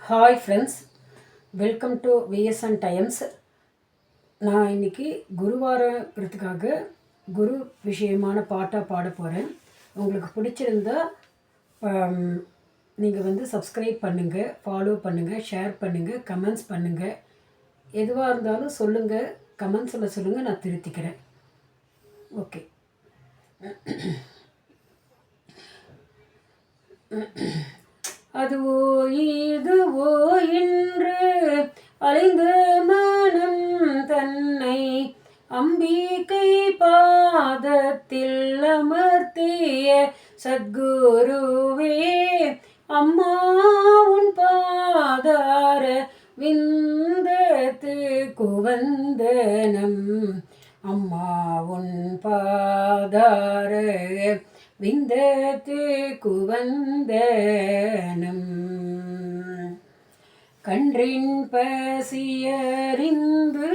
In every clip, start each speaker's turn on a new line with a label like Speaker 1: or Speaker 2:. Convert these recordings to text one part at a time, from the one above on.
Speaker 1: Hi friends, welcome to VSN times. நான் இன்றைக்கி குருவாரங்கிறதுக்காக குரு விஷயமான பாட்டாக பாட போகிறேன். உங்களுக்கு பிடிச்சிருந்தா நீங்கள் சப்ஸ்கிரைப் பண்ணுங்கள், ஃபாலோ பண்ணுங்கள், ஷேர் பண்ணுங்கள், கமெண்ட்ஸ் பண்ணுங்கள். எதுவாக இருந்தாலும் சொல்லுங்கள், கமெண்ட்ஸில் சொல்லுங்கள், நான் திருத்திக்கிறேன். ஓகே. அதுவோ இதுவோ என்று அலைந்த மனம் தன்னை அம்பிகை பாதத்தில் அமர்த்திய சத்குருவே, அம்மா உன் பாதார விந்தத்து குவந்தனம், அம்மா உன் பாதார விந்தத்து குவந்தனம். கன்றின் பசியறிந்து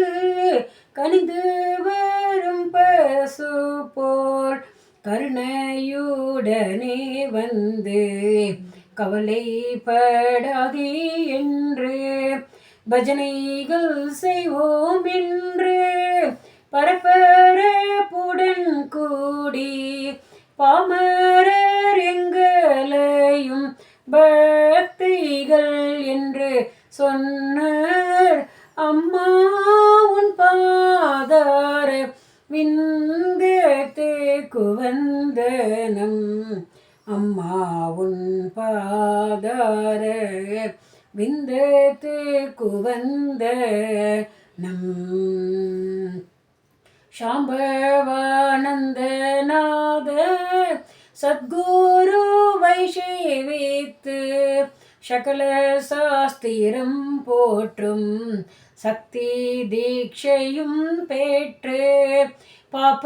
Speaker 1: கனிந்து வரும் பசு போல் கருணையுடனே வந்து கவலைப்படாதே என்று பஜனைகள் செய்வோம் என்று பரபரப்புடன் கூடி பாமரர் எங்களையும் பக்திகள் என்று சொன்னார். அம்மா உன் பாதார விந்தத்து குவந்தனம், அம்மா உன் பாதார விந்தத்து குவந்தனம். சாம்பவானந்தநாத சத்குருவை சேவித்து சகல சாஸ்திரம் போற்றும் சக்தி தீட்சையும் பெற்று பாபரஹிதமான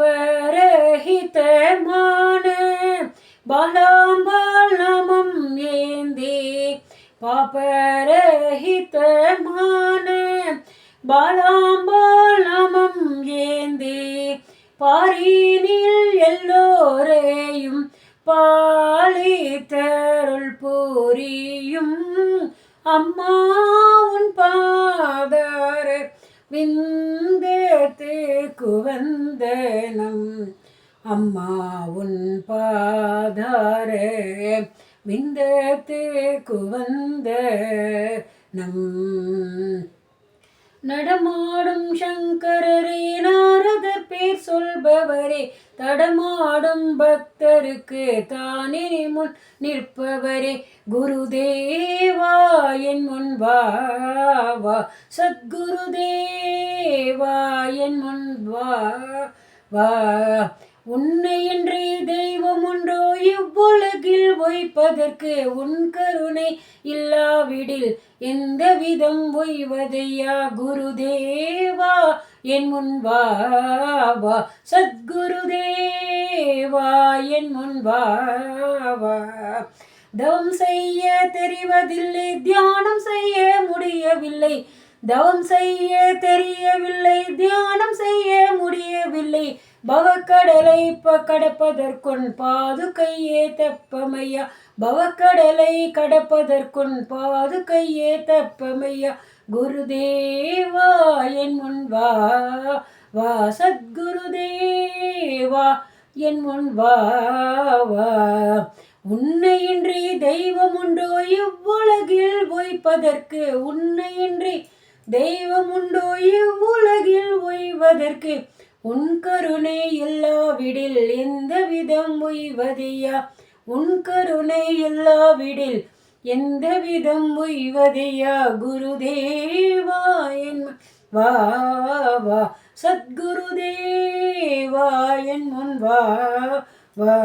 Speaker 1: பாலாம்பாள் நாமம் ஏந்தி பாபரஹிதமான பாலாம்பாள் நாமம் ஏந்தி பாரினில் எல்லோரையும் பாலித்தருள் புரியும் அம்மா உன் பாதார விந்தத்து குவந்தனம், அம்மா உன் பாதார விந்தத்து குவந்தனம். நடமாடும் சங்கரரே, நாரதர் பேர் சொல்பவரே, தடமாடும் பக்தருக்கு தானே முன் நிற்பவரே, குருதேவா என் முன் வா வா, சத்குருதேவா என் முன் வா வா. உன்னை என்று தெய்வம் ஒன்றோ இவ்வுலகில் ஒய்ப்பதற்கு, உன் கருணை இல்லாவிடில் எந்த விதம் ஒய்வதையா, குருதேவா என் முன் வா வா, சத்குருதேவா என் முன் வா வா. தவம் செய்ய தெரிவதில்லை, தியானம் செய்ய முடியவில்லை, தவம் செய்ய தெரியவில்லை, தியானம் செய்ய முடியவில்லை, பவக்கடலை கடப்பதற்குன் பாதுகையே தப்பமையா, பவக்கடலை கடப்பதற்குன் பாதுகையே தப்பமையா, குருதேவா என் முன் வா வா, சத்குருதேவா என் முன் வா வா. உன்னையின்றி தெய்வம் உண்டோ இவ்வுலகில் ஒய்ப்பதற்கு, உன்னையின்றி தெய்வம் உண்டோ இவ்வுலகில் ஒய்வதற்கு, உன் கருணை இல்லாவிடில் எந்த விதம் ஒய்வதையா, உன் கருணை இல்லாவிடில் எந்த விதம் ஒய்வதையா, குருதேவா என் வா வா, சத்குருதேவா என் முன் வா வா.